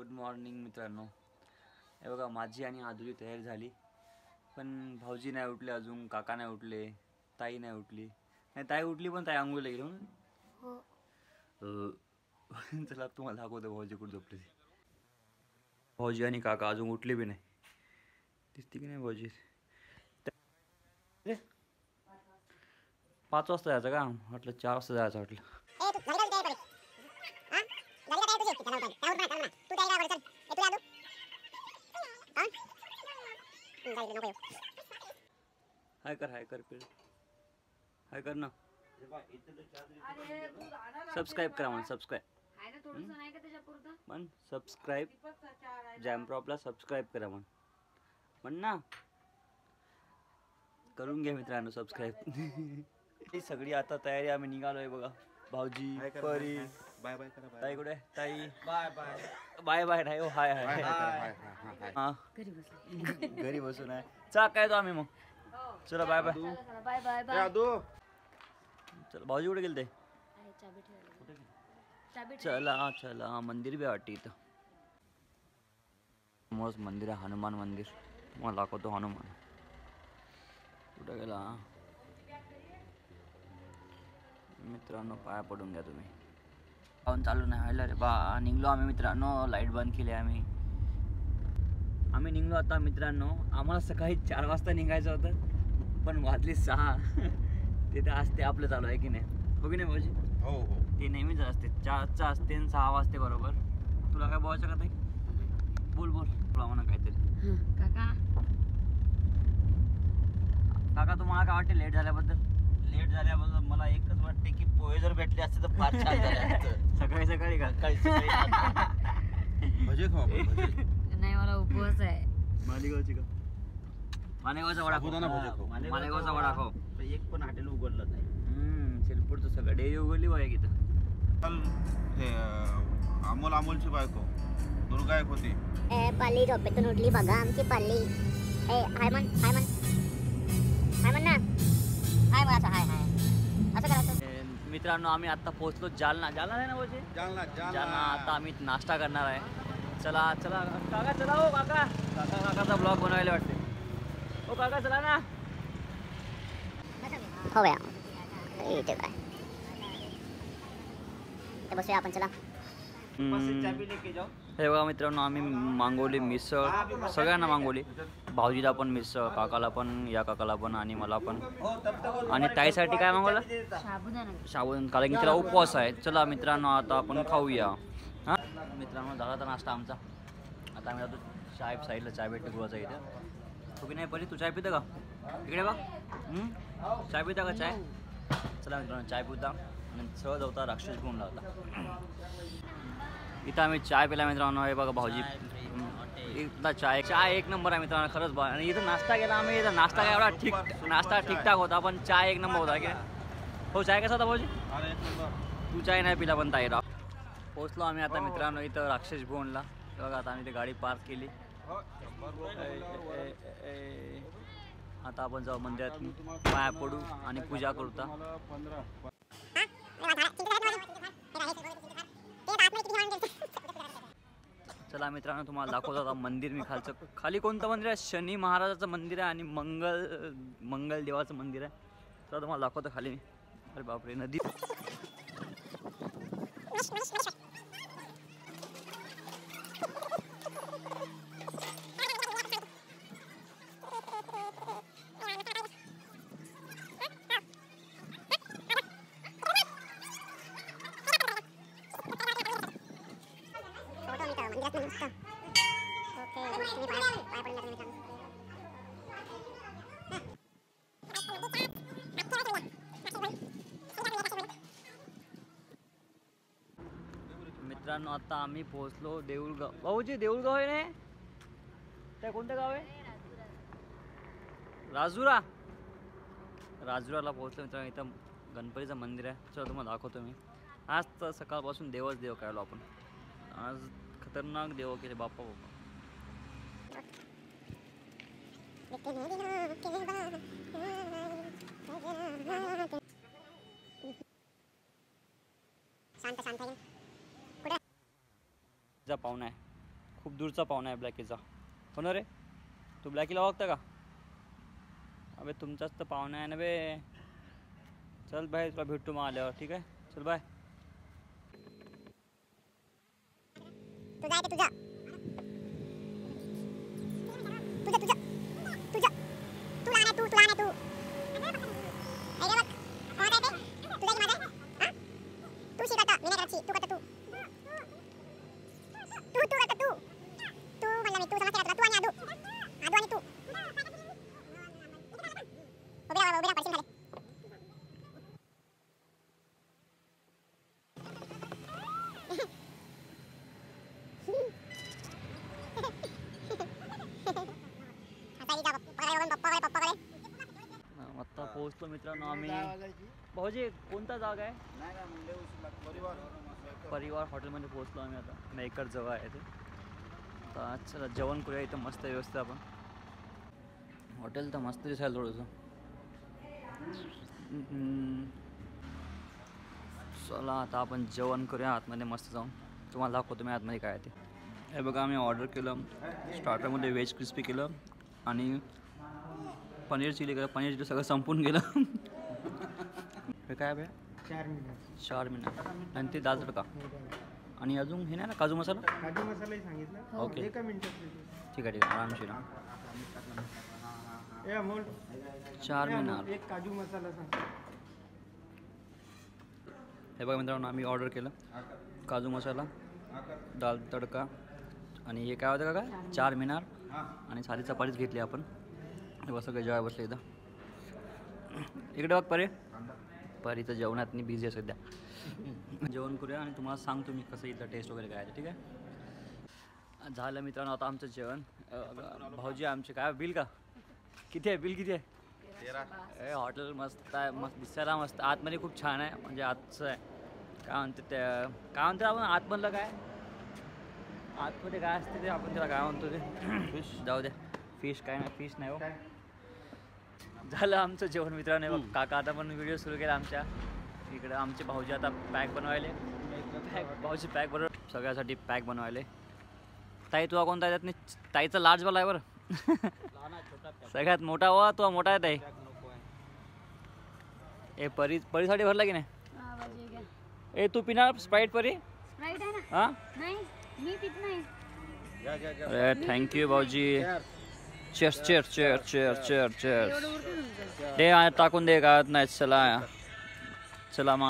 Good morning मित्रांनो. हे बघा माझी आणि आदूची तयारी झाली, पण भाऊजी नाही उठले अजून, काका नाही उठले, ताई नाही उठली. नाही ताई उठली पण ताई आंघोळीला गेली म्हणून. चला तुम्हाला दाखवतो भाऊजी कुठे झोपले ते. भाऊजी आणि काका अजून उठले बी नाही. दिसते की नाही भाऊजी? 5 वाजता जायचं का? म्हटलं 4 वाजता जायचं म्हटलं. हाय कर हाय कर ना. सबस्क्राईब करा म्हणून सबस्क्राईब जॅमप्रॉपला सबस्क्राईब करा म्हण ना. करून घ्या मित्रांनो सबस्क्राईब. ही सगळी आता तयारी आम्ही निघालोय बघा. भाऊजी परी बाय बाय करा. ताई कुठे? ताई बाय बाय बाय बाय नाही हो. हाय हाय हां घरी बसून आहे. चला काय तो आम्ही मग. चला bye bye bye bye bye. आदू चला भाऊजी कुठे गेले ते? चला चला मंदिर बी वाटते इथं. मस्त मंदिर आहे, हनुमान मंदिर. मला दाखवतो हनुमान कुठे गेला. मित्रांनो पाया पडून घ्या तुम्ही. पाहून चालू नाही व्हायला रे बा. निघलो आम्ही मित्रांनो. लाईट बंद केली आम्ही निघलो आता मित्रांनो. आम्हाला सकाळी 4 वाजता निघायचं होतं, पण वाजले 6. तिथे असते आपलं चालू आहे की नाही? हो की नाही भाऊजी? हो हो. ते नेहमीच असते. 4चा असते आणि 6 वाजते बरोबर. तुला काय बोलायचं का ताई? बोल तुला म्हणा काहीतरी. काका तुम्हाला काय वाटते लेट झाल्याबद्दल? लेट झाल्याबद्दल मला एकच वाटते की पोहे जर भेटले असते तर फार छान झाले असतं. सकाळी का? भजे खाऊ भजे. नाही मला उपवास आहे. मालेगावची का? मालेगावचा वडा साबुदाणा भजे खाऊ. मालेगावचा वडा खाऊ. एक पण हॉटेल उघडलं नाही. शिरपूरचं सगळं डेअरी उघडली बघा इथं. हे अमोलची बायको दुर्गा एक होती. पल्ली झोपेतून उठली बघा आमची पल्ली. हाय म्हण ना. हाय म्हणायचं. हाय असं करायचं. मित्रांनो आम्ही आता पोहोचलो जालना नाही ना बोलते? जालना. आता आम्ही नाश्ता करणार आहे. चला काका चला. हो काकाचा ब्लॉग बनवायला वाटते. हो काका चला ना. हो भैया इथे काय इथे बसूया आपण. चला हे बघा मित्रांनो आम्ही मागवली मिसळ. सगळ्यांना मागवली. भाऊजीला पण मिसळ, काकाला पण, या काकाला पण आणि मला पण. आणि ताईसाठी काय मागवलं? साबुदाणा. कारण की तिला उपवास आहे. चला मित्रांनो आता आपण खाऊया. हां मित्रांनो झाला तर नाश्ता आमचा. आता आम्ही जातो चाय साईडला. चाय भेटते गुळाचा इथं. तू की नाही परी तू चाय पितं का? इकडे बघ. चाय पिता का? चाय. चला मित्रांनो चाय पिता आणि सहज होता राक्षस घेऊन लावता. इथं आम्ही चाय पिला मित्रांनो. हे बघा भाऊजी इथला चाय एक नंबर आहे मित्रांनो खरंच बघा. आणि इथं नाश्ता केला आम्ही. इथं नाश्ता काय एवढा ठीकठाक होता, पण चाय एक नंबर होता की. हो चाय कसा होता भाऊजी? तू चाय नाही पिला पण ताई. पोचलो आम्ही आता मित्रांनो इथं राक्षस भवनला. बघा आता आम्ही ते गाडी पार्क केली. आता आपण जाऊ मंदिरात, पाया पडू आणि पूजा करूता. चला मित्रांनो तुम्हाला दाखवतो आता मंदिर मी खाली कोणतं मंदिर आहे? शनी महाराजाचं मंदिर आहे आणि मंगल देवाचं मंदिर आहे. चला तुम्हाला दाखवतो खाली मी. अरे बापरे नदी. मित्रांनो आता आम्ही पोहोचलो देऊळगाव. भाऊजी देऊळगाव आहे ना? त्या कोणतं गाव आहे? राजुराला पोहोचलो मित्रांनो. इथं गणपतीचं मंदिर आहे. चला तुम्हाला दाखवतो मी. आज तर सकाळपासून देव काढलो आपण. आज खतरनाक देव केले बाप्पा. शांत कुठे? पाहुणा आहे खूप दूरचा पाहुणा आहे ब्लॅकीचा. हो ना रे, तू ब्लॅकीला ओळखता का? अबे तुमचाच तर पाहुणा आहे ना बे. चल बाय, तुला भेटतो मग आल्यावर. ठीक आहे, चल बाय. तुझा आहे ते तुझं. तू लहान आहे तू. हे रे बघ, कोणाचं आहे ते? तुझं की माझं? हा? तू शी करता, मी नाही करत शी. तू करता तू. तू करता तू. तू म्हणलं मी, तू समजते का तुला? तू आणि आदू. आदू आणि तू. उभी राहा, पडशील खाली. आता पोहोचलो मित्रांनो आम्ही. भाऊजी कोणता जागा आहे? परिवार हॉटेलमध्ये पोहोचलो आम्ही. आता मेकर जवळ आहे ते. आता चला जेवण करूया इथं मस्त व्यवस्था. आपण हॉटेल तर मस्त दिसायला थोडंसं. चला आता आपण जेवण करूया आतमध्ये मस्त जाऊन. तुम्हाला दाखवतो मी आतमध्ये काय आहे ते. हे बघा आम्ही ऑर्डर केलं. स्टार्टरमध्ये व्हेज क्रिस्पी केलं आणि पनीर चिली केलं. पनीर चिली सगळं संपून गेलं. हे काय बे? 4 मिनिट आणि ते दाल तडका आणि अजून हे नाही ना काजू मसाला? काजू मसालाही सांगितलं. ओके एका मिनिटात ठीक आहे ठीक आहे आरामशीर. ए अमोल 4 मिनिट. एक काजू मसाला सांग. हे बघा मित्रांनो आम्ही ऑर्डर केलं काजू मसाला, दाल तडका आणि हे काय होतं का काय 4 मिनार आणि साधी चपातीच घेतली आपण. हे सगळं जेवाय बसले इथं. इकडे बघ परे. परीचं जेवणात नाही बिझी आहे सध्या. जेवण करूया आणि तुम्हाला सांगतो मी कसं इथलं टेस्ट वगैरे काय आहे. ठीक आहे झालं मित्रांनो आता आमचं जेवण. भाऊजी आमचे काय बिल का किती आहे? बिल किती आहे? 13. हॉटेल मस्त आहे, मस्त दिसायला मस्त. आतमध्ये खूप छान आहे. म्हणजे आजचं आहे काय म्हणते ते काय म्हणते आपण आतमधलं काय आतमध्ये काय असते ते आपण त्याला काय म्हणतो ते फिश. जाऊ द्या फिश काय नाही फिश नाही हो. झालं आमचं जेवण मित्रांनो. काका आता पण व्हिडिओ सुरू केला आमच्या इकडे. आमचे भाऊजी आता पॅक बनवायले. भाऊजी पॅक बनव सगळ्यासाठी पॅक बनवायले. ताई तुला कोणता येतात नाही? ताईचा लार्जवाला आहे बरं. सगळ्यात मोठा हो तो मोठा आहे ताई. ए परीसाठी भरला की नाही? ए तू पिणार स्प्राईट परी? स्प्राईट आहे ना? हां नाही मी पित नाही. अरे थँक्यू भाऊजी. Cheers cheers cheers cheers cheers cheers. दे टाकून दे का नाही. चला मग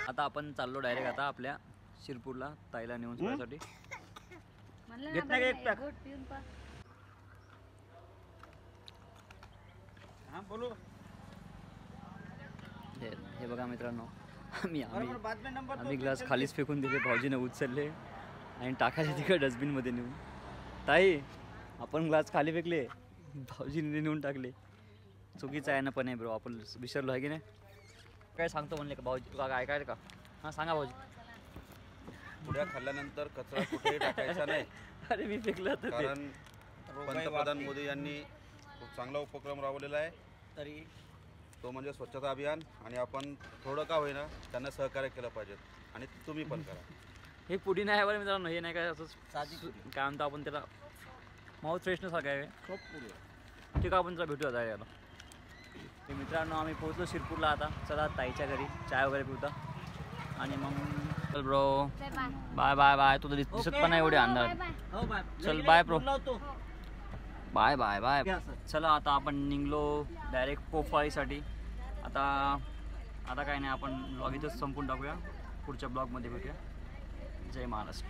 आता आपण चाललो डायरेक्ट आता आपल्या शिरपूरला ताईला नेऊन सोडायसाठी. म्हणलं घेत ना नाही का एक बाई, पॅक? गोट पिऊन पा. हे बघा मित्रांनो आम्ही ग्लास खालीच फेकून दिले. भाऊजीने उचलले आणि टाकायचे तिकडे डस्टबिनमध्ये नेऊन. ताई आपण ग्लास खाली फेकले, भाऊजीने नेऊन टाकले. चुकीचं आहे ना पण आहे ब्रो. आपण विसरलो आहे की नाही? काय सांगतो म्हणले का भाऊजी? तुला काय काय का? हां सांगा भाऊजी. पुढ्या खाल्ल्यानंतर कचरा कुठेही टाकायचा नाही. अरे मी फेकलं होतं ते. कारण पंतप्रधान मोदी यांनी खूप चांगला उपक्रम राबवलेला आहे तरी तो म्हणजे स्वच्छता अभियान. आणि आपण थोडं का होईना त्यांना सहकार्य केलं पाहिजे आणि तुम्ही पण करा. हे पुडी नाही आहे बरं मित्रांनो. हे नाही काय असंच काय म्हणतो आपण त्याला माउथ फ्रेशनरसारखं आहे. ठीक आहे आपण जरा भेटूया जाय याला. ते मित्रांनो आम्ही पोहोचलो शिरपूरला. आता चला ताईच्या घरी चाय वगैरे पिऊता आणि मग चल ब्रो बाय बाय बाय. तुला दिसत पण नाही एवढे अंधार. चल bye bro. Bye bye bye. चला आता आपण निघलो डायरेक्ट पोफाळीसाठी. आता काय नाही आपण ब्लॉग इथंच संपून टाकूया. पुढच्या ब्लॉगमध्ये भेटूया. जय महाराष्ट्र.